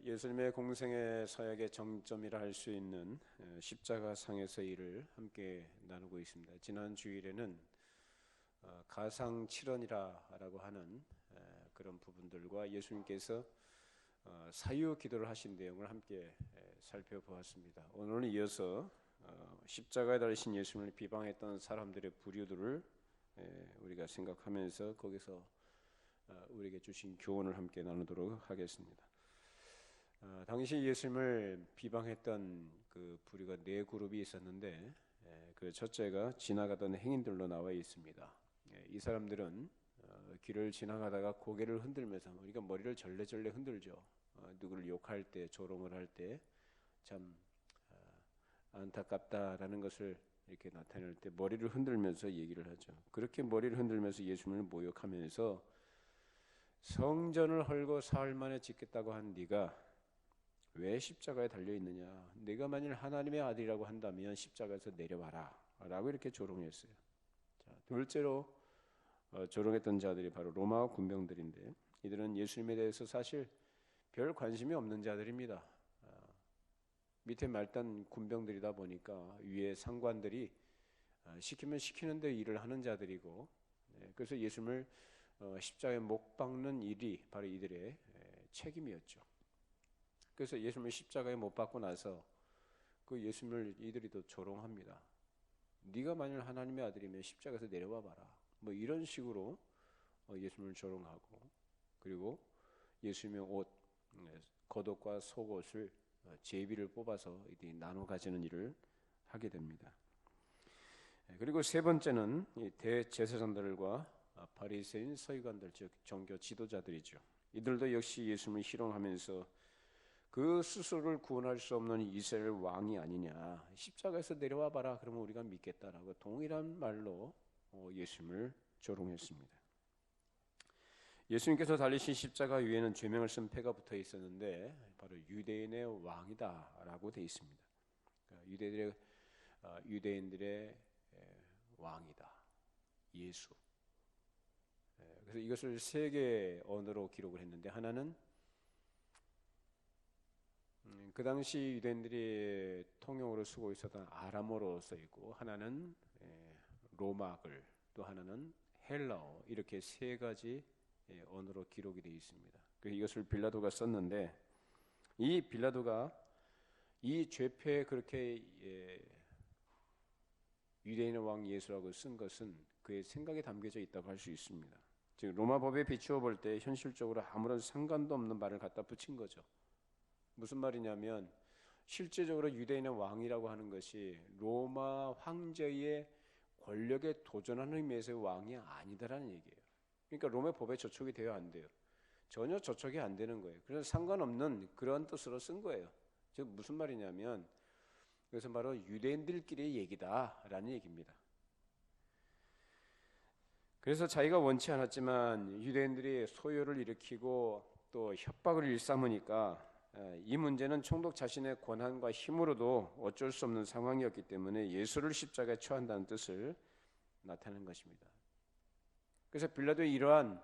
예수님의 공생의 사역의 정점이라 할 수 있는 십자가상에서의 일을 함께 나누고 있습니다. 지난 주일에는 가상칠언이라고 하는 그런 부분들과 예수님께서 사유 기도를 하신 내용을 함께 살펴보았습니다. 오늘은 이어서 십자가에 달리신 예수님을 비방했던 사람들의 부류들을 우리가 생각하면서 거기서 우리에게 주신 교훈을 함께 나누도록 하겠습니다. 당시 예수님을 비방했던 그 부류가 네 그룹이 있었는데 그 첫째가 지나가던 행인들로 나와 있습니다. 이 사람들은 길을 지나가다가 고개를 흔들면서 우리가 머리를 절레절레 흔들죠. 누구를 욕할 때, 조롱을 할 때 참 안타깝다라는 것을 이렇게 나타낼 때 머리를 흔들면서 얘기를 하죠. 그렇게 머리를 흔들면서 예수님을 모욕하면서 성전을 헐고 사흘 만에 짓겠다고 한 네가 왜 십자가에 달려 있느냐? 네가 만일 하나님의 아들이라고 한다면 십자가에서 내려와라 라고 이렇게 조롱했어요. 자, 둘째로 조롱했던 자들이 바로 로마 군병들인데 이들은 예수님에 대해서 사실 별 관심이 없는 자들입니다. 밑에 말단 군병들이다 보니까 위에 상관들이 시키면 시키는 데 일을 하는 자들이고, 그래서 예수님을 십자가에 못 박는 일이 바로 이들의 책임이었죠. 그래서 예수님을 십자가에 못 박고 나서 그 예수님을 이들이 또 조롱합니다. 네가 만일 하나님의 아들이면 십자가에서 내려와 봐라. 뭐 이런 식으로 예수님을 조롱하고, 그리고 예수님의 옷, 겉옷과 속옷을 제비를 뽑아서 이들이 나눠 가지는 일을 하게 됩니다. 그리고 세 번째는 대제사장들과 바리새인 서기관들, 즉 종교 지도자들이죠. 이들도 역시 예수님을 희롱하면서 그 스스로를 구원할 수 없는 이스라엘 왕이 아니냐, 십자가에서 내려와 봐라, 그러면 우리가 믿겠다라고 동일한 말로 예수님을 조롱했습니다. 예수님께서 달리신 십자가 위에는 죄명을 쓴 패가 붙어 있었는데 바로 유대인의 왕이다라고 되어 있습니다. 유대인들의 왕이다, 예수. 그래서 이것을 세 개의 언어로 기록을 했는데, 하나는 그 당시 유대인들이 통용으로 쓰고 있었던 아람어로 써 있고, 하나는 로마글, 또 하나는 헬라어, 이렇게 세 가지 언어로 기록이 되어 있습니다. 그래서 이것을 빌라도가 썼는데, 이 빌라도가 이 죄패에 그렇게 유대인의 왕 예수라고 쓴 것은 그의 생각에 담겨져 있다고 할 수 있습니다. 즉 로마 법에 비추어 볼 때 현실적으로 아무런 상관도 없는 말을 갖다 붙인 거죠. 무슨 말이냐면 실제적으로 유대인의 왕이라고 하는 것이 로마 황제의 권력에 도전하는 의미에서의 왕이 아니다라는 얘기예요. 그러니까 로마 법에 저촉이 돼야 안 돼요. 전혀 저촉이 안 되는 거예요. 그래서 상관없는 그런 뜻으로 쓴 거예요. 즉 무슨 말이냐면 그것은 바로 유대인들끼리의 얘기다라는 얘기입니다. 그래서 자기가 원치 않았지만 유대인들이 소요를 일으키고 또 협박을 일삼으니까 이 문제는 총독 자신의 권한과 힘으로도 어쩔 수 없는 상황이었기 때문에 예수를 십자가에 처한다는 뜻을 나타내는 것입니다. 그래서 빌라도의 이러한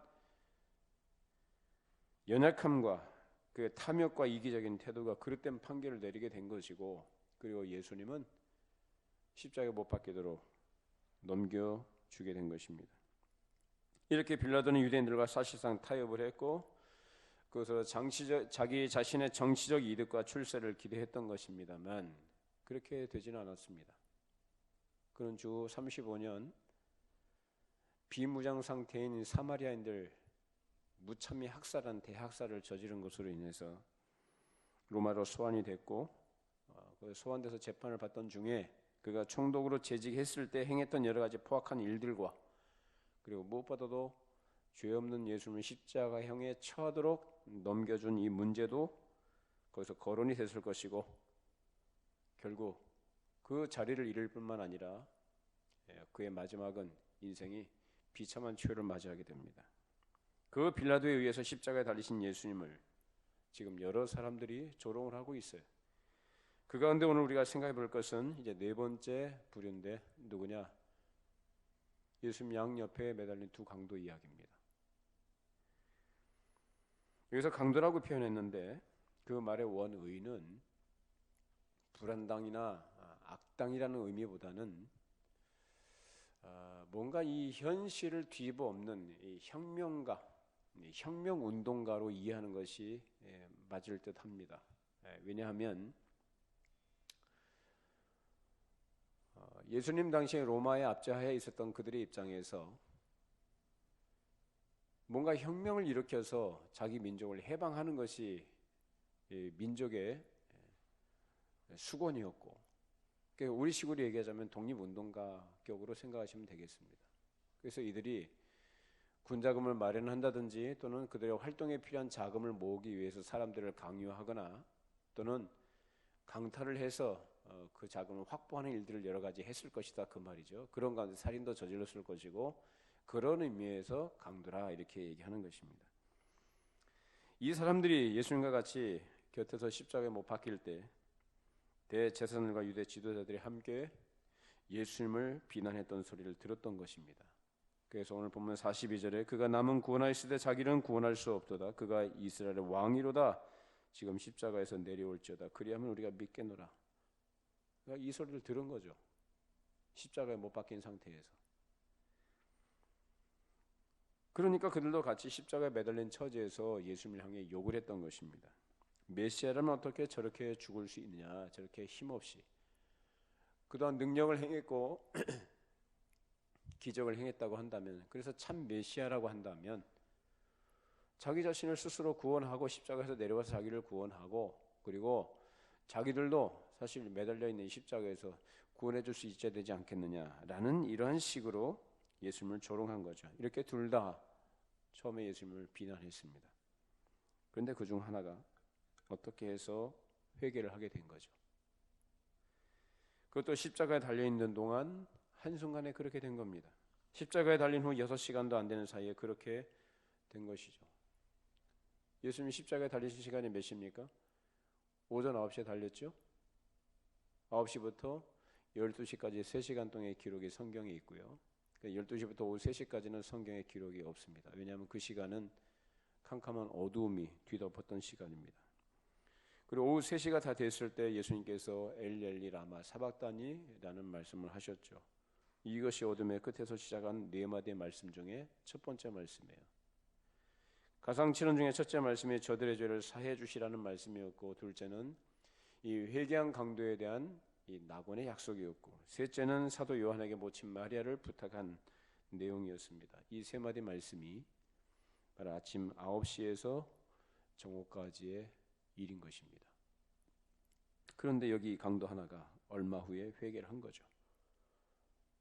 연약함과 그 탐욕과 이기적인 태도가 그릇된 판결을 내리게 된 것이고, 그리고 예수님은 십자가에 못 박히도록 넘겨주게 된 것입니다. 이렇게 빌라도는 유대인들과 사실상 타협을 했고 그것으로 자기 자신의 정치적 이득과 출세를 기대했던 것입니다만 그렇게 되지는 않았습니다. 그는 주 35년 비무장 상태인 사마리아인들 무참히 학살한 대학살을 저지른 것으로 인해서 로마로 소환이 됐고, 소환돼서 재판을 받던 중에 그가 총독으로 재직했을 때 행했던 여러 가지 포악한 일들과, 그리고 무엇보다도 죄 없는 예수님을 십자가형에 처하도록 넘겨준 이 문제도 거기서 거론이 됐을 것이고, 결국 그 자리를 잃을 뿐만 아니라 그의 마지막은 인생이 비참한 최후를 맞이하게 됩니다. 그 빌라도에 의해서 십자가에 달리신 예수님을 지금 여러 사람들이 조롱을 하고 있어요. 그 가운데 오늘 우리가 생각해 볼 것은 이제 네 번째 부류인데, 누구냐? 예수님 양옆에 매달린 두 강도 이야기입니다. 여기서 강도라고 표현했는데 그 말의 원의는 불안당이나 악당이라는 의미보다는 뭔가 이 현실을 뒤집어엎는 이 혁명가, 혁명운동가로 이해하는 것이 맞을 듯합니다. 왜냐하면 예수님 당시에 로마의 압제하에 있었던 그들의 입장에서 뭔가 혁명을 일으켜서 자기 민족을 해방하는 것이 민족의 수건이었고, 우리 식으로 얘기하자면 독립운동가격으로 생각하시면 되겠습니다. 그래서 이들이 군자금을 마련한다든지 또는 그들의 활동에 필요한 자금을 모으기 위해서 사람들을 강요하거나 또는 강탈을 해서 그 자금을 확보하는 일들을 여러 가지 했을 것이다, 그 말이죠. 그런 가운데 살인도 저질렀을 것이고, 그런 의미에서 강도라 이렇게 얘기하는 것입니다. 이 사람들이 예수님과 같이 곁에서 십자가에 못 박힐 때 대제사장들과 유대 지도자들이 함께 예수님을 비난했던 소리를 들었던 것입니다. 그래서 오늘 본문 42절에 그가 남은 구원하였으되 자기는 구원할 수 없도다. 그가 이스라엘의 왕이로다. 지금 십자가에서 내려올지어다. 그리하면 우리가 믿겠노라. 그러니까 이 소리를 들은 거죠. 십자가에 못 박힌 상태에서. 그러니까 그들도 같이 십자가에 매달린 처지에서 예수님을 향해 욕을 했던 것입니다. 메시아라면 어떻게 저렇게 죽을 수 있느냐, 저렇게 힘없이. 그동안 능력을 행했고 기적을 행했다고 한다면, 그래서 참 메시아라고 한다면 자기 자신을 스스로 구원하고 십자가에서 내려와서 자기를 구원하고, 그리고 자기들도 사실 매달려 있는 십자가에서 구원해 줄 수 있어야 되지 않겠느냐라는 이러한 식으로 예수님을 조롱한 거죠. 이렇게 둘 다 처음에 예수님을 비난했습니다. 그런데 그중 하나가 어떻게 해서 회개를 하게 된 거죠. 그것도 십자가에 달려있는 동안 한순간에 그렇게 된 겁니다. 십자가에 달린 후 6시간도 안 되는 사이에 그렇게 된 것이죠. 예수님이 십자가에 달리신 시간이 몇 시입니까? 오전 9시에 달렸죠. 9시부터 12시까지 3시간 동안의 기록이 성경에 있고요. 12시부터 오후 3시까지는 성경에 기록이 없습니다. 왜냐하면 그 시간은 캄캄한 어두움이 뒤덮었던 시간입니다. 그리고 오후 3시가 다 됐을 때 예수님께서 엘리 라마 사박다니라는 말씀을 하셨죠. 이것이 어둠의 끝에서 시작한 4마디의 말씀 중에 첫 번째 말씀이에요. 가상칠언 중에 첫째 말씀이 저들의 죄를 사해 주시라는 말씀이었고, 둘째는 이 회개한 강도에 대한 이 낙원의 약속이었고, 셋째는 사도 요한에게 모친 마리아를 부탁한 내용이었습니다. 이 3마디 말씀이 바로 아침 9시에서 정오까지의 일인 것입니다. 그런데 여기 강도 하나가 얼마 후에 회개를 한 거죠.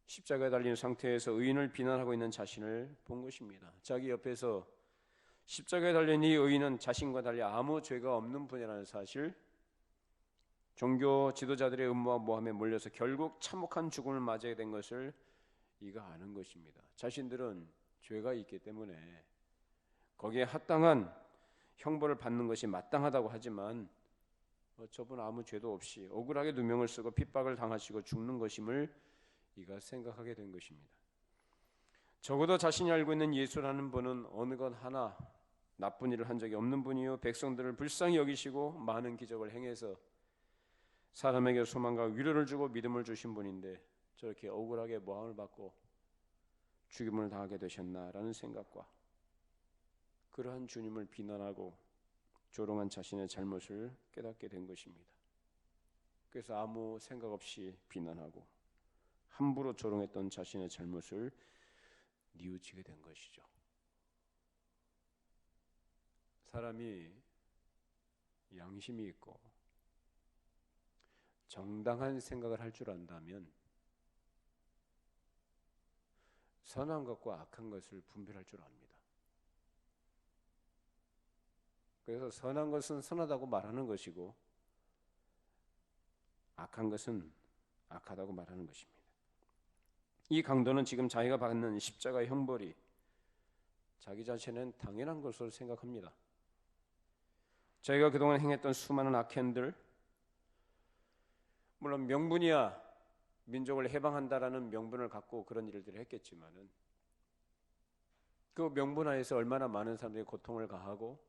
십자가에 달린 상태에서 의인을 비난하고 있는 자신을 본 것입니다. 자기 옆에서 십자가에 달린 이 의인은 자신과 달리 아무 죄가 없는 분이라는 사실, 종교 지도자들의 음모와 모함에 몰려서 결국 참혹한 죽음을 맞이하게 된 것을 이가 아는 것입니다. 자신들은 죄가 있기 때문에 거기에 합당한 형벌을 받는 것이 마땅하다고 하지만 저분 아무 죄도 없이 억울하게 누명을 쓰고 핍박을 당하시고 죽는 것임을 이가 생각하게 된 것입니다. 적어도 자신이 알고 있는 예수라는 분은 어느 것 하나 나쁜 일을 한 적이 없는 분이요, 백성들을 불쌍히 여기시고 많은 기적을 행해서 사람에게 소망과 위로를 주고 믿음을 주신 분인데 저렇게 억울하게 모함을 받고 죽임을 당하게 되셨나라는 생각과 그러한 주님을 비난하고 조롱한 자신의 잘못을 깨닫게 된 것입니다. 그래서 아무 생각 없이 비난하고 함부로 조롱했던 자신의 잘못을 뉘우치게 된 것이죠. 사람이 양심이 있고 정당한 생각을 할 줄 안다면 선한 것과 악한 것을 분별할 줄 압니다. 그래서 선한 것은 선하다고 말하는 것이고 악한 것은 악하다고 말하는 것입니다. 이 강도는 지금 자기가 받는 십자가의 형벌이 자기 자신은 당연한 것으로 생각합니다. 자기가 그동안 행했던 수많은 악행들, 물론 명분이야 민족을 해방한다라는 명분을 갖고 그런 일들을 했겠지만은 그 명분 하에서 얼마나 많은 사람들이 고통을 가하고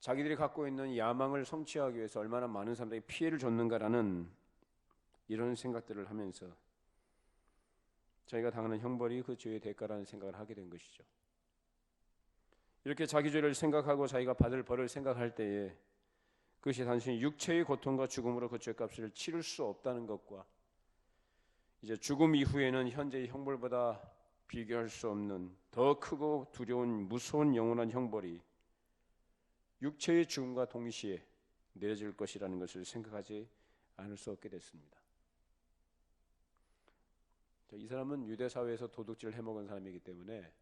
자기들이 갖고 있는 야망을 성취하기 위해서 얼마나 많은 사람들에게 피해를 줬는가라는 이런 생각들을 하면서 자기가 당하는 형벌이 그 죄의 대가라는 생각을 하게 된 것이죠. 이렇게 자기 죄를 생각하고 자기가 받을 벌을 생각할 때에 그것이 단순히 육체의 고통과 죽음으로 그 죄값을 치를 수 없다는 것과 이제 죽음 이후에는 현재의 형벌보다 비교할 수 없는 더 크고 두려운 무서운 영원한 형벌이 육체의 죽음과 동시에 내려질 것이라는 것을 생각하지 않을 수 없게 됐습니다. 이 사람은 유대 사회에서 도둑질을 해먹은 사람이기 때문에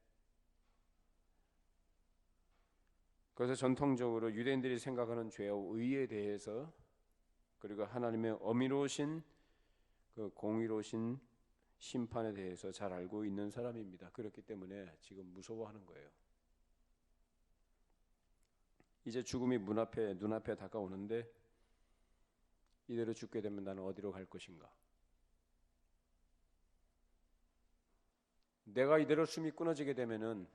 그래서 전통적으로 유대인들이 생각하는 죄와 의에 대해서 그리고 하나님의 어미로우신 그 공의로우신 심판에 대해서 잘 알고 있는 사람입니다. 그렇기 때문에 지금 무서워하는 거예요. 이제 죽음이 눈앞에 다가오는데 이대로 죽게 되면 나는 어디로 갈 것인가? 내가 이대로 숨이 끊어지게 되면은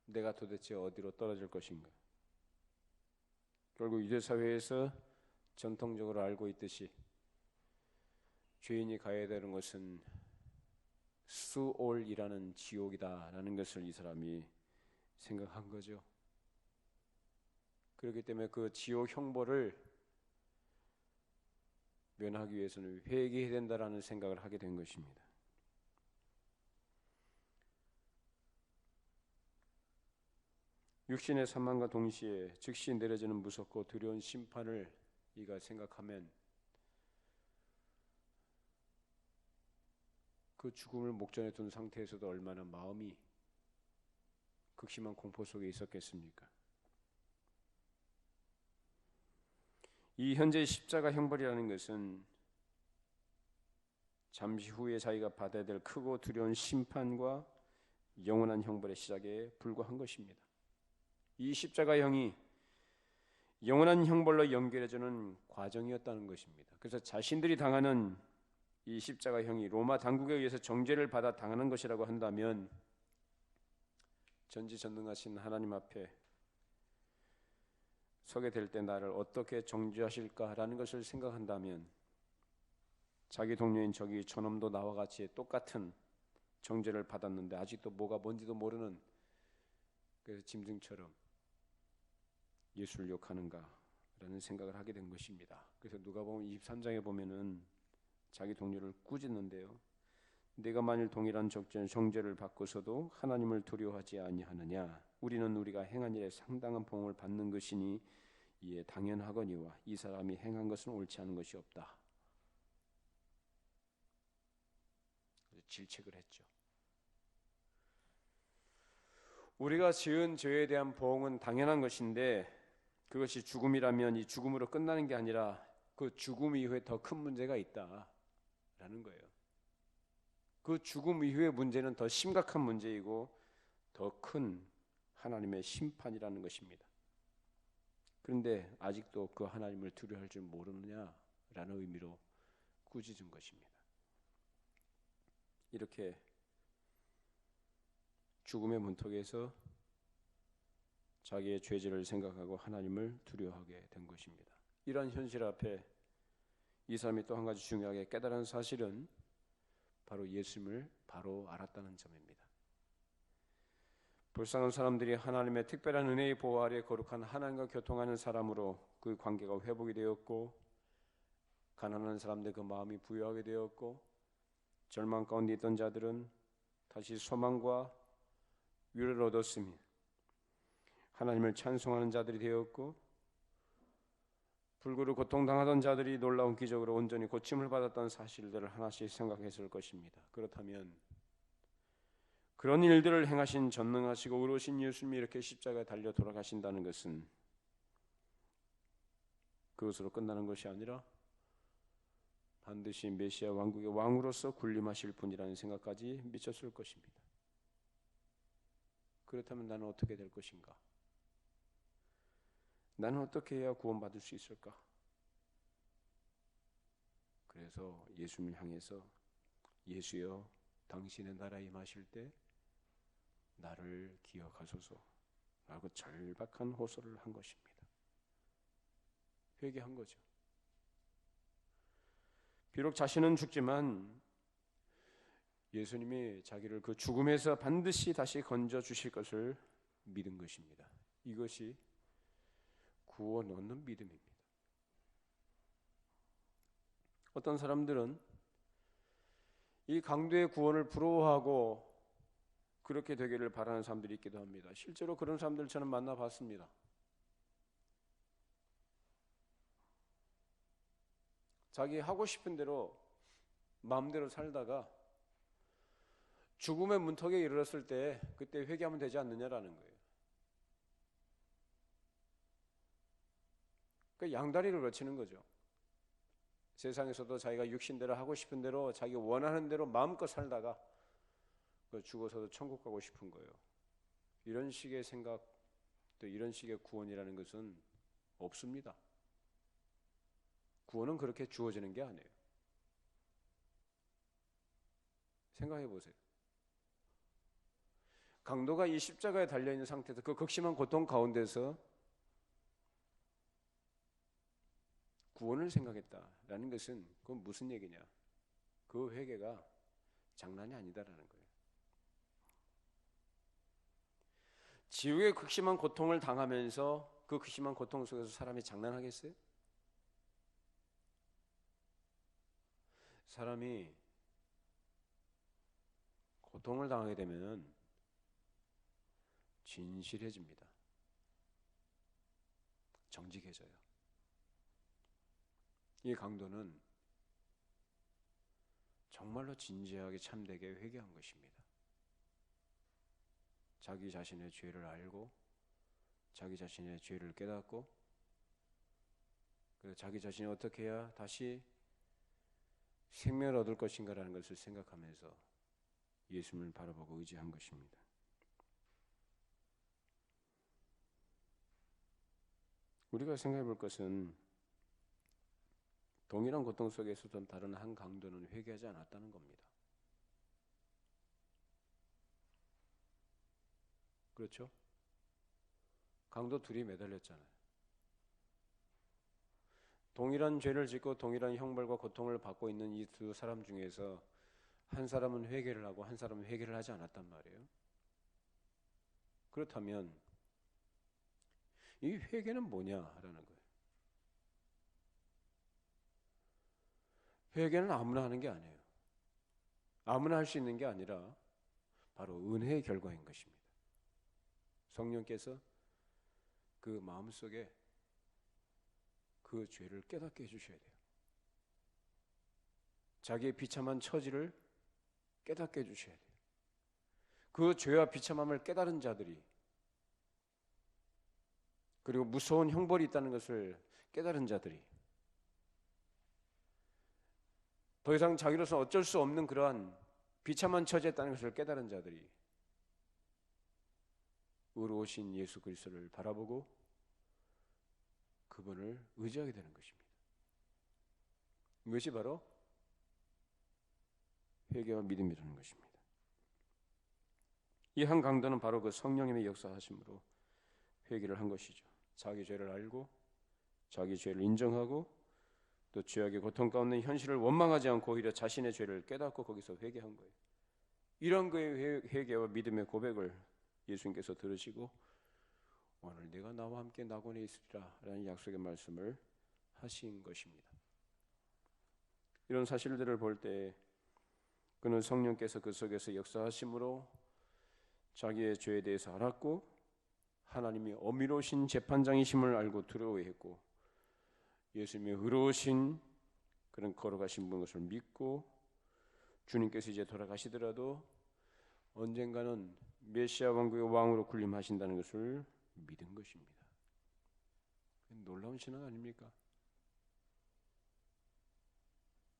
내가 도대체 어디로 떨어질 것인가? 결국 유대 사회에서 전통적으로 알고 있듯이 죄인이 가야 되는 것은 수올이라는 지옥이다라는 것을 이 사람이 생각한 거죠. 그렇기 때문에 그 지옥 형벌을 면하기 위해서는 회개해야 된다라는 생각을 하게 된 것입니다. 육신의 사망과 동시에 즉시 내려지는 무섭고 두려운 심판을 이가 생각하면 그 죽음을 목전에 둔 상태에서도 얼마나 마음이 극심한 공포 속에 있었겠습니까? 이 현재의 십자가 형벌이라는 것은 잠시 후에 자기가 받아야 될 크고 두려운 심판과 영원한 형벌의 시작에 불과한 것입니다. 이 십자가형이 영원한 형벌로 연결해주는 과정이었다는 것입니다. 그래서 자신들이 당하는 이 십자가형이 로마 당국에 의해서 정죄를 받아 당하는 것이라고 한다면 전지전능하신 하나님 앞에 서게 될 때 나를 어떻게 정죄하실까라는 것을 생각한다면 자기 동료인 저기 저놈도 나와 같이 똑같은 정죄를 받았는데 아직도 뭐가 뭔지도 모르는 그래서 짐승처럼 예수를 욕하는가라는 생각을 하게 된 것입니다. 그래서 누가복음 23장에 보면은 자기 동료를 꾸짖는데요. 내가 만일 동일한 정죄를 받고서도 하나님을 두려워하지 아니하느냐? 우리는 우리가 행한 일에 상당한 봉을 받는 것이니 이에 당연하거니와 이 사람이 행한 것은 옳지 않은 것이 없다. 질책을 했죠. 우리가 지은 죄에 대한 보응은 당연한 것인데 그것이 죽음이라면 이 죽음으로 끝나는 게 아니라 그 죽음 이후에 더 큰 문제가 있다라는 거예요. 그 죽음 이후의 문제는 더 심각한 문제이고 더 큰 하나님의 심판이라는 것입니다. 그런데 아직도 그 하나님을 두려워할 줄 모르느냐라는 의미로 꾸짖은 것입니다. 이렇게 죽음의 문턱에서 자기의 죄질을 생각하고 하나님을 두려워하게 된 것입니다. 이러한 현실 앞에 이 사람이 또 한 가지 중요하게 깨달은 사실은 바로 예수님을 바로 알았다는 점입니다. 불쌍한 사람들이 하나님의 특별한 은혜의 보호 아래 거룩한 하나님과 교통하는 사람으로 그 관계가 회복이 되었고 가난한 사람들 그 마음이 부유하게 되었고 절망 가운데 있던 자들은 다시 소망과 위로를 얻었으며 하나님을 찬송하는 자들이 되었고 불구로 고통당하던 자들이 놀라운 기적으로 온전히 고침을 받았다는 사실들을 하나씩 생각했을 것입니다. 그렇다면 그런 일들을 행하신 전능하시고 의로우신 예수님이 이렇게 십자가에 달려 돌아가신다는 것은 그것으로 끝나는 것이 아니라 반드시 메시아 왕국의 왕으로서 군림하실 분이라는 생각까지 미쳤을 것입니다. 그렇다면 나는 어떻게 될 것인가? 나는 어떻게 해야 구원받을 수 있을까? 그래서 예수님을 향해서 예수여 당신의 나라에 임하실 때 나를 기억하소서 라고 절박한 호소를 한 것입니다. 회개한 거죠. 비록 자신은 죽지만 예수님이 자기를 그 죽음에서 반드시 다시 건져 주실 것을 믿은 것입니다. 이것이 구원 얻는 믿음입니다. 어떤 사람들은 이 강도의 구원을 부러워하고 그렇게 되기를 바라는 사람들이 있기도 합니다. 실제로 그런 사람들 저는 만나봤습니다. 자기 하고 싶은 대로 마음대로 살다가 죽음의 문턱에 이르렀을 때 그때 회개하면 되지 않느냐라는 거예요. 그 양다리를 거치는 거죠. 세상에서도 자기가 육신대로 하고 싶은 대로 자기 원하는 대로 마음껏 살다가 죽어서도 천국 가고 싶은 거예요. 이런 식의 생각, 또 이런 식의 구원이라는 것은 없습니다. 구원은 그렇게 주어지는 게 아니에요. 생각해 보세요. 강도가 이 십자가에 달려있는 상태에서 그 극심한 고통 가운데서 구원을 생각했다라는 것은 그건 무슨 얘기냐? 그 회개가 장난이 아니다라는 거예요. 지옥의 극심한 고통을 당하면서 그 극심한 고통 속에서 사람이 장난하겠어요? 사람이 고통을 당하게 되면 진실해집니다. 정직해져요. 이 강도는 정말로 진지하게 참되게 회개한 것입니다. 자기 자신의 죄를 알고 자기 자신의 죄를 깨닫고 그리고 자기 자신이 어떻게 해야 다시 생명을 얻을 것인가라는 것을 생각하면서 예수님을 바라보고 의지한 것입니다. 우리가 생각해 볼 것은 동일한 고통 속에서도 다른 한 강도는 회개하지 않았다는 겁니다. 그렇죠? 강도 둘이 매달렸잖아요. 동일한 죄를 짓고 동일한 형벌과 고통을 받고 있는 이 두 사람 중에서 한 사람은 회개를 하고 한 사람은 회개를 하지 않았단 말이에요. 그렇다면 이 회개는 뭐냐라는 거예요. 회개는 아무나 하는 게 아니에요. 아무나 할 수 있는 게 아니라 바로 은혜의 결과인 것입니다. 성령께서 그 마음속에 그 죄를 깨닫게 해주셔야 돼요. 자기의 비참한 처지를 깨닫게 해주셔야 돼요. 그 죄와 비참함을 깨달은 자들이 그리고 무서운 형벌이 있다는 것을 깨달은 자들이 더 이상 자기로서 어쩔 수 없는 그러한 비참한 처지에 있다는 것을 깨달은 자들이 의로우신 예수 그리스도를 바라보고 그분을 의지하게 되는 것입니다. 이것이 바로 회개와 믿음이라는 것입니다. 이 한 강도는 바로 그 성령님의 역사하심으로 회개를 한 것이죠. 자기 죄를 알고 자기 죄를 인정하고 또 죄악의 고통 가운데 현실을 원망하지 않고 오히려 자신의 죄를 깨닫고 거기서 회개한 거예요. 이런 그의 회개와 믿음의 고백을 예수님께서 들으시고 오늘 네가 나와 함께 낙원에 있으리라 라는 약속의 말씀을 하신 것입니다. 이런 사실들을 볼 때 그는 성령께서 그 속에서 역사하심으로 자기의 죄에 대해서 알았고 하나님이 엄밀하신 재판장이심을 알고 두려워했고 예수님의 의로우신 그런 걸어가신 분인 것을 믿고 주님께서 이제 돌아가시더라도 언젠가는 메시아 왕국의 왕으로 군림하신다는 것을 믿은 것입니다. 놀라운 신앙 아닙니까?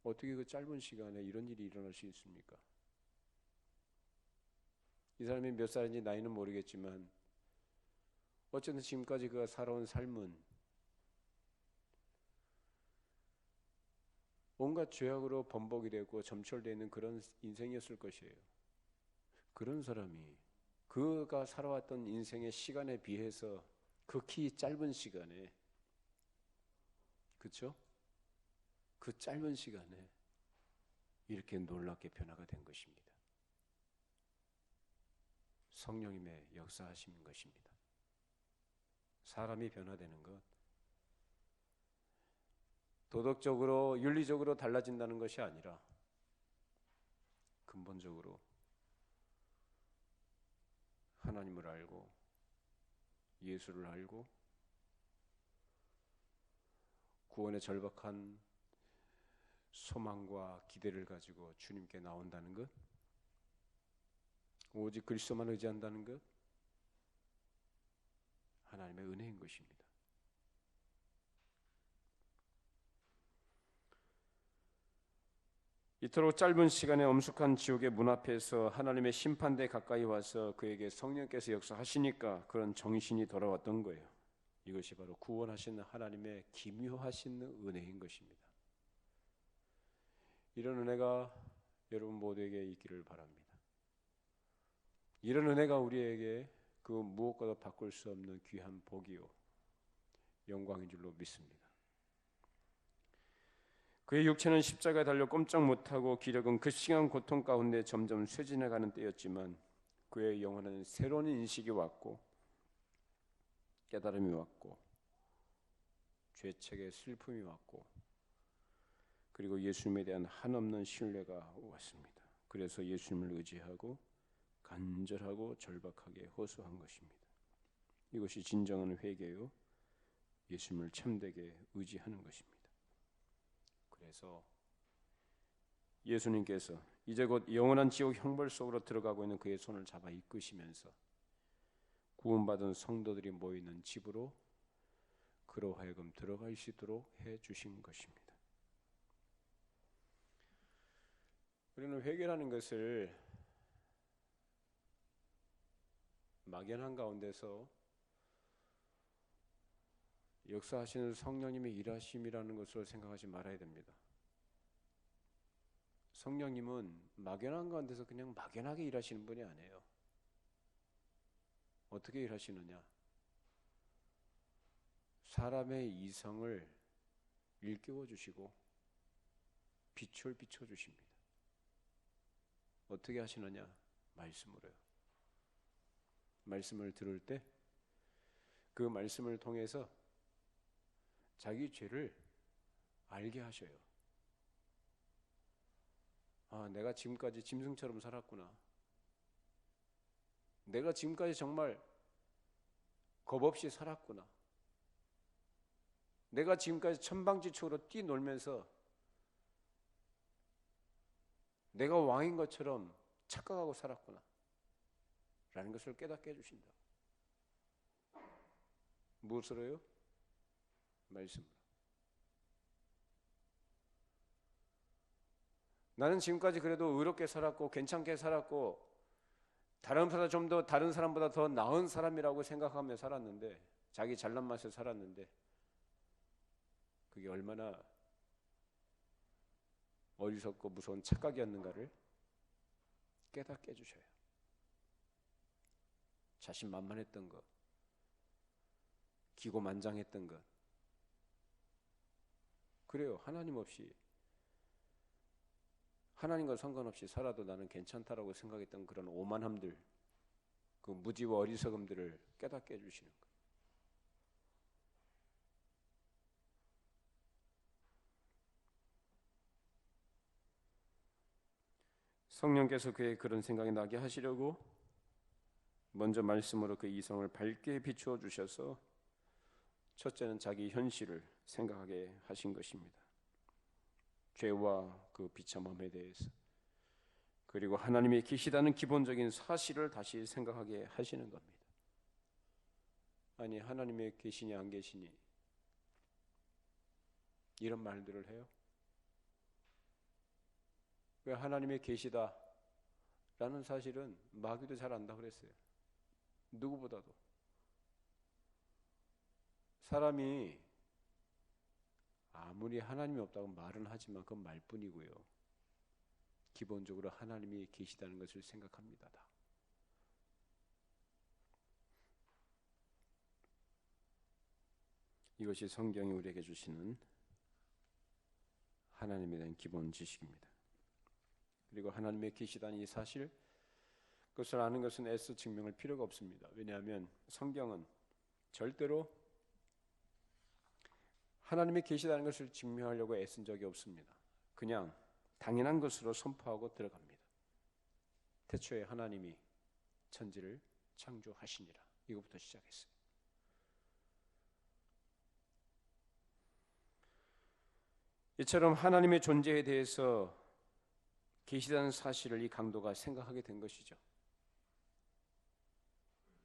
어떻게 그 짧은 시간에 이런 일이 일어날 수 있습니까? 이 사람이 몇 살인지 나이는 모르겠지만 어쨌든 지금까지 그가 살아온 삶은 온갖 죄악으로 범벅이 되고 점철되어 있는 그런 인생이었을 것이에요. 그런 사람이 그가 살아왔던 인생의 시간에 비해서 극히 짧은 시간에, 그렇죠? 그 짧은 시간에 이렇게 놀랍게 변화가 된 것입니다. 성령님의 역사하심인 것입니다. 사람이 변화되는 것, 도덕적으로 윤리적으로 달라진다는 것이 아니라 근본적으로 하나님을 알고 예수를 알고 구원의 절박한 소망과 기대를 가지고 주님께 나온다는 것, 오직 그리스도만 의지한다는 것, 하나님의 은혜인 것입니다. 이토록 짧은 시간에 엄숙한 지옥의 문 앞에서 하나님의 심판대에 가까이 와서 그에게 성령께서 역사하시니까 그런 정신이 돌아왔던 거예요. 이것이 바로 구원하시는 하나님의 기묘하신 은혜인 것입니다. 이런 은혜가 여러분 모두에게 있기를 바랍니다. 이런 은혜가 우리에게 그 무엇과도 바꿀 수 없는 귀한 복이요 영광인 줄로 믿습니다. 그의 육체는 십자가에 달려 꼼짝 못하고 기력은 그 시간 고통 가운데 점점 쇠진해가는 때였지만 그의 영혼은 새로운 인식이 왔고 깨달음이 왔고 죄책의 슬픔이 왔고 그리고 예수님에 대한 한없는 신뢰가 왔습니다. 그래서 예수님을 의지하고 간절하고 절박하게 호소한 것입니다. 이것이 진정한 회개요 예수님을 참되게 의지하는 것입니다. 그래서 예수님께서 이제 곧 영원한 지옥 형벌 속으로 들어가고 있는 그의 손을 잡아 이끄시면서 구원받은 성도들이 모이는 집으로 그로 하여금 들어갈 수 있도록 해주신 것입니다. 우리는 회개라는 것을 막연한 가운데서 역사하시는 성령님의 일하심이라는 것으로 생각하지 말아야 됩니다. 성령님은 막연한 가운데서 그냥 막연하게 일하시는 분이 아니에요. 어떻게 일하시느냐? 사람의 이성을 일깨워 주시고 빛을 비춰 주십니다. 어떻게 하시느냐? 말씀으로요. 말씀을 들을 때 그 말씀을 통해서 자기 죄를 알게 하셔요. 아, 내가 지금까지 짐승처럼 살았구나. 내가 지금까지 정말 겁 없이 살았구나. 내가 지금까지 천방지축으로 뛰놀면서 내가 왕인 것처럼 착각하고 살았구나 라는 것을 깨닫게 해주신다. 무엇으로요? 말씀으로. 나는 지금까지 그래도 의롭게 살았고 괜찮게 살았고 다른 사람보다 더 나은 사람이라고 생각하며 살았는데, 자기 잘난 맛에 살았는데 그게 얼마나 어리석고 무서운 착각이었는가를 깨닫게 해주셔요. 자신만만했던 것, 기고만장했던 것, 그래요. 하나님 없이, 하나님과 상관없이 살아도 나는 괜찮다라고 생각했던 그런 오만함들, 그 무지와 어리석음들을 깨닫게 해주시는 거예요. 성령께서 그의 그런 생각이 나게 하시려고 먼저 말씀으로 그 이성을 밝게 비추어 주셔서 첫째는 자기 현실을 생각하게 하신 것입니다. 죄와 그 비참함에 대해서, 그리고 하나님이 계시다는 기본적인 사실을 다시 생각하게 하시는 겁니다. 아니, 하나님이 계시니 안 계시니 이런 말들을 해요? 왜 하나님이 계시다라는 사실은 마귀도 잘 안다 그랬어요. 누구보다도. 사람이 아무리 하나님이 없다고 말은 하지만 그건 말뿐이고요. 기본적으로 하나님이 계시다는 것을 생각합니다. 다. 이것이 성경이 우리에게 주시는 하나님에 대한 기본 지식입니다. 그리고 하나님의 계시다는 이 사실, 그것을 아는 것은 애써 증명할 필요가 없습니다. 왜냐하면 성경은 절대로 하나님의 계시다는 것을 증명하려고 애쓴 적이 없습니다. 그냥 당연한 것으로 선포하고 들어갑니다. 태초에 하나님이 천지를 창조하시니라. 이것부터 시작했어요. 이처럼 하나님의 존재에 대해서 계시다는 사실을 이 강도가 생각하게 된 것이죠.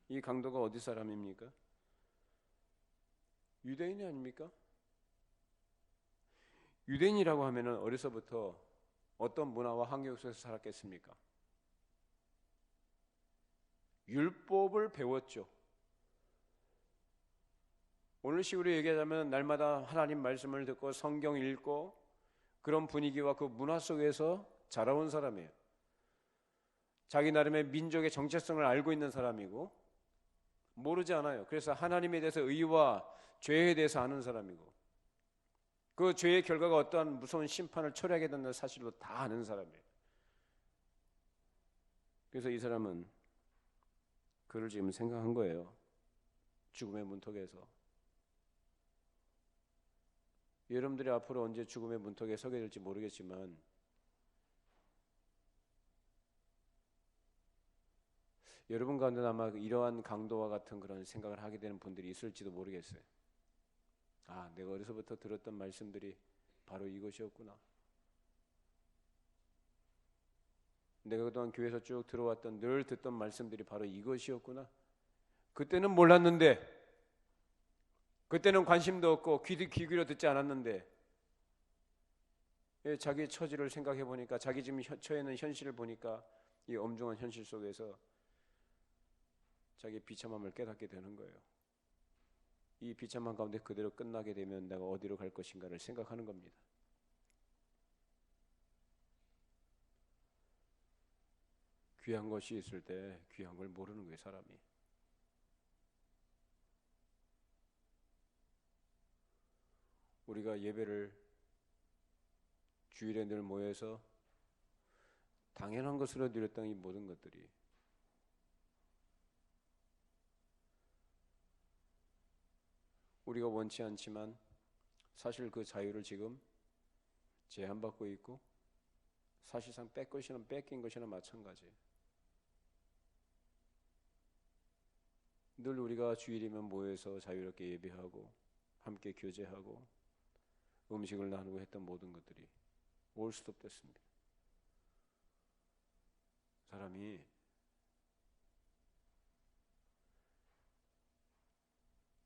이 강도가 어디 사람입니까? 유대인이 아닙니까? 유대인이라고 하면 어려서부터 어떤 문화와 환경 속에서 살았겠습니까? 율법을 배웠죠. 오늘 식으로 얘기하자면 날마다 하나님 말씀을 듣고 성경 읽고 그런 분위기와 그 문화 속에서 자라온 사람이에요. 자기 나름의 민족의 정체성을 알고 있는 사람이고 모르지 않아요. 그래서 하나님에 대해서 의와 죄에 대해서 아는 사람이고 그 죄의 결과가 어떠한 무서운 심판을 초래하게 된다는 사실로 다 아는 사람이에요. 그래서 이 사람은 그를 지금 생각한 거예요. 죽음의 문턱에서. 여러분들이 앞으로 언제 죽음의 문턱에 서게 될지 모르겠지만 여러분 가운데 아마 이러한 강도와 같은 그런 생각을 하게 되는 분들이 있을지도 모르겠어요. 아, 내가 어려서부터 들었던 말씀들이 바로 이것이었구나. 내가 그동안 교회에서 쭉 들어왔던 늘 듣던 말씀들이 바로 이것이었구나. 그때는 몰랐는데, 그때는 관심도 없고 귀 기울여 듣지 않았는데 자기의 처지를 생각해 보니까, 자기 지금 처해 있는 현실을 보니까 이 엄중한 현실 속에서 자기의 비참함을 깨닫게 되는 거예요. 이 비참한 가운데 그대로 끝나게 되면 내가 어디로 갈 것인가를 생각하는 겁니다. 귀한 것이 있을 때 귀한 걸 모르는 거예요, 사람이. 우리가 예배를 주일에 늘 모여서 당연한 것으로 누렸던 이 모든 것들이 우리가 원치 않지만 사실 그 자유를 지금 제한받고 있고 사실상 뺏긴 것이나 마찬가지예요. 늘 우리가 주일이면 모여서 자유롭게 예배하고 함께 교제하고 음식을 나누고 했던 모든 것들이 올 수도 없었습니다. 사람이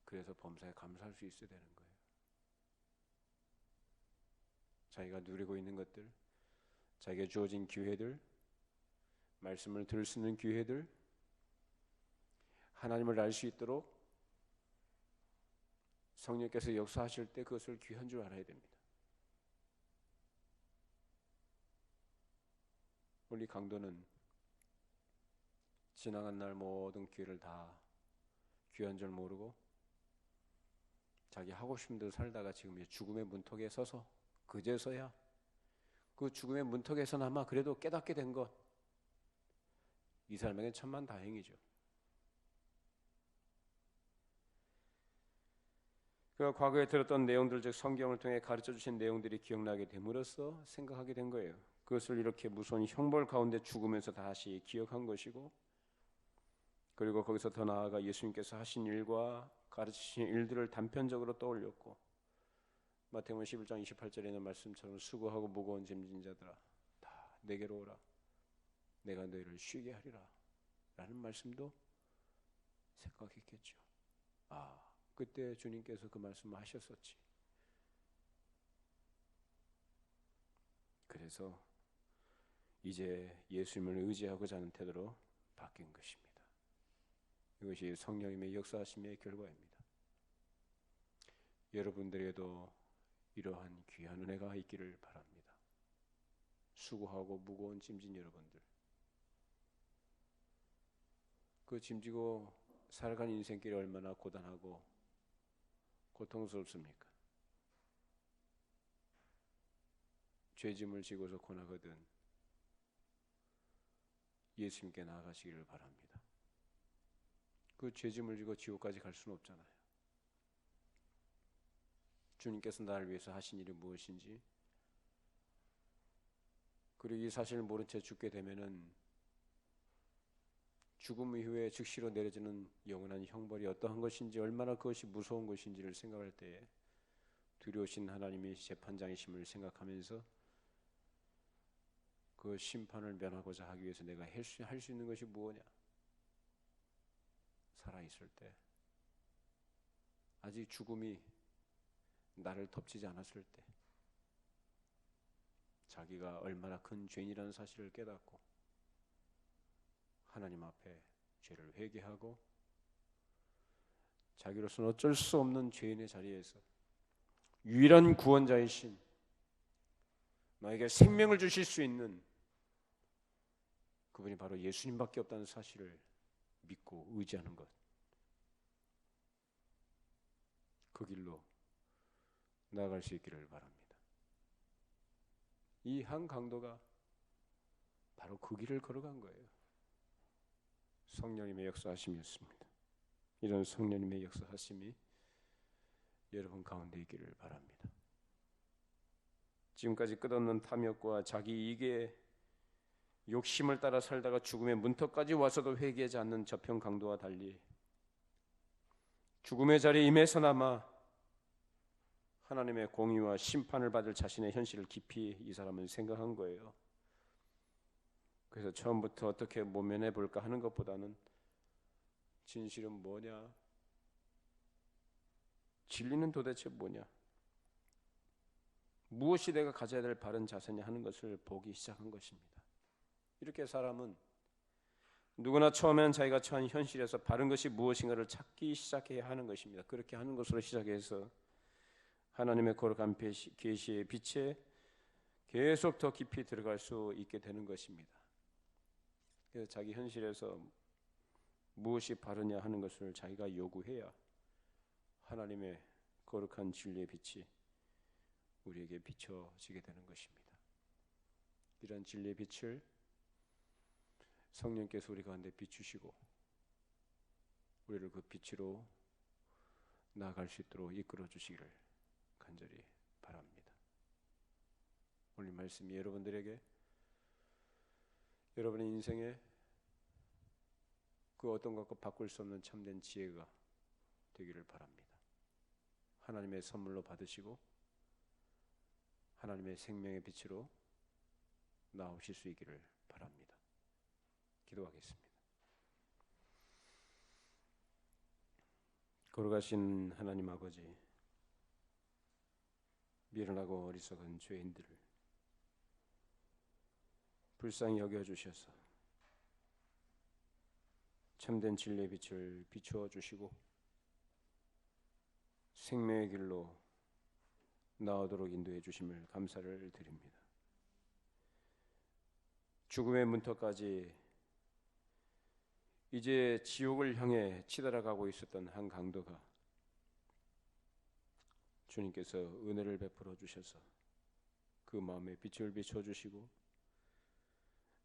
그래서 범사에 감사할 수 있어야 되는 거예요. 자기가 누리고 있는 것들, 자기가 주어진 기회들, 말씀을 들을 수 있는 기회들, 하나님을 알 수 있도록 성령께서 역사하실 때 그것을 귀한 줄 알아야 됩니다. 우리 강도는 지나간 날 모든 기회를 다 귀한 줄 모르고 자기 하고 싶은 대로 살다가 지금 죽음의 문턱에 서서 그제서야 그 죽음의 문턱에서나마 그래도 깨닫게 된 것, 이 사람에겐 천만 다행이죠. 그 과거에 들었던 내용들, 즉 성경을 통해 가르쳐 주신 내용들이 기억나게 됨으로써 생각하게 된 거예요. 그것을 이렇게 무서운 형벌 가운데 죽으면서 다시 기억한 것이고, 그리고 거기서 더 나아가 예수님께서 하신 일과 가르치신 일들을 단편적으로 떠올렸고, 마태복음 11장 28절에 있는 말씀처럼 수고하고 무거운 짐진 자들아 다 내게로 오라, 내가 너희를 쉬게 하리라 라는 말씀도 생각했겠죠. 아, 그때 주님께서 그 말씀을 하셨었지. 그래서 이제 예수님을 의지하고 자는 태도로 바뀐 것입니다. 이것이 성령님의 역사하심의 결과입니다. 여러분들에게도 이러한 귀한 은혜가 있기를 바랍니다. 수고하고 무거운 짐진 여러분들, 그 짐지고 살아가는 인생길이 얼마나 고단하고 고통스럽습니까? 죄짐을 지고서 고나거든 예수님께 나아가시기를 바랍니다. 그 죄짐을 지고 지옥까지 갈 수는 없잖아요. 주님께서 나를 위해서 하신 일이 무엇인지, 그리고 이 사실을 모른 채 죽게 되면은 죽음 이후에 즉시로 내려지는 영원한 형벌이 어떠한 것인지, 얼마나 그것이 무서운 것인지를 생각할 때에 두려우신 하나님이 재판장이심을 생각하면서 그 심판을 면하고자 하기 위해서 내가 할 수 있는 것이 무엇이냐? 살아있을 때, 아직 죽음이 나를 덮치지 않았을 때, 자기가 얼마나 큰 죄인이라는 사실을 깨닫고 하나님 앞에 죄를 회개하고 자기로서는 어쩔 수 없는 죄인의 자리에서 유일한 구원자이신, 나에게 생명을 주실 수 있는 그분이 바로 예수님밖에 없다는 사실을 믿고 의지하는 것, 그 길로 나아갈 수 있기를 바랍니다. 이 한 강도가 바로 그 길을 걸어간 거예요. 성령님의 역사하심이었습니다. 이런 성령님의 역사하심이 여러분 가운데 있기를 바랍니다. 지금까지 끝없는 탐욕과 자기 이익에 욕심을 따라 살다가 죽음의 문턱까지 와서도 회개하지 않는 저편 강도와 달리 죽음의 자리에 임해서나마 하나님의 공의와 심판을 받을 자신의 현실을 깊이 이 사람은 생각한 거예요. 그래서 처음부터 어떻게 모면해 볼까 하는 것보다는 진실은 뭐냐? 진리는 도대체 뭐냐? 무엇이 내가 가져야 될 바른 자세냐 하는 것을 보기 시작한 것입니다. 이렇게 사람은 누구나 처음에는 자기가 처한 현실에서 바른 것이 무엇인가를 찾기 시작해야 하는 것입니다. 그렇게 하는 것으로 시작해서 하나님의 거룩한 계시의 빛에 계속 더 깊이 들어갈 수 있게 되는 것입니다. 그래서 자기 현실에서 무엇이 바르냐 하는 것을 자기가 요구해야 하나님의 거룩한 진리의 빛이 우리에게 비춰지게 되는 것입니다. 이런 진리의 빛을 성령께서 우리 가운데 비추시고 우리를 그 빛으로 나아갈 수 있도록 이끌어 주시기를 간절히 바랍니다. 오늘 말씀이 여러분들에게 여러분의 인생에 그 어떤 것과 바꿀 수 없는 참된 지혜가 되기를 바랍니다. 하나님의 선물로 받으시고 하나님의 생명의 빛으로 나오실 수 있기를 바랍니다. 기도하겠습니다. 거룩하신 하나님 아버지, 미련하고 어리석은 죄인들을 불쌍히 여겨주셔서 참된 진리의 빛을 비추어 주시고 생명의 길로 나오도록 인도해 주심을 감사를 드립니다. 죽음의 문턱까지 이제 지옥을 향해 치달아가고 있었던 한 강도가 주님께서 은혜를 베풀어 주셔서 그 마음에 빛을 비춰 주시고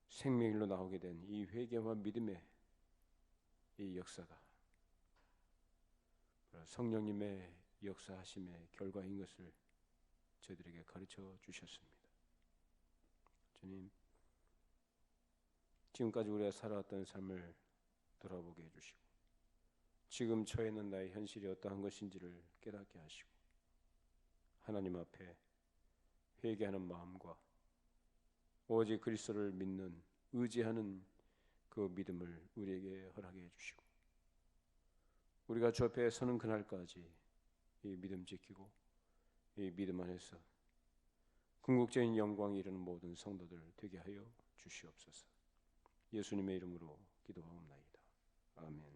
생명의 길로 나오게 된 이 회개와 믿음의 이 역사가 성령님의 역사하심의 결과인 것을 저희들에게 가르쳐 주셨습니다. 주님, 지금까지 우리가 살아왔던 삶을 돌아보게 해주시고 지금 처해 있는 나의 현실이 어떠한 것인지를 깨닫게 하시고 하나님 앞에 회개하는 마음과 오직 그리스도를 믿는 의지하는 그 믿음을 우리에게 허락해 해주시고 우리가 주 앞에 서는 그날까지 이 믿음 지키고 이 믿음 안에서 궁극적인 영광이 이르는 모든 성도들 되게 하여 주시옵소서. 예수님의 이름으로 기도하옵나이다. 아멘.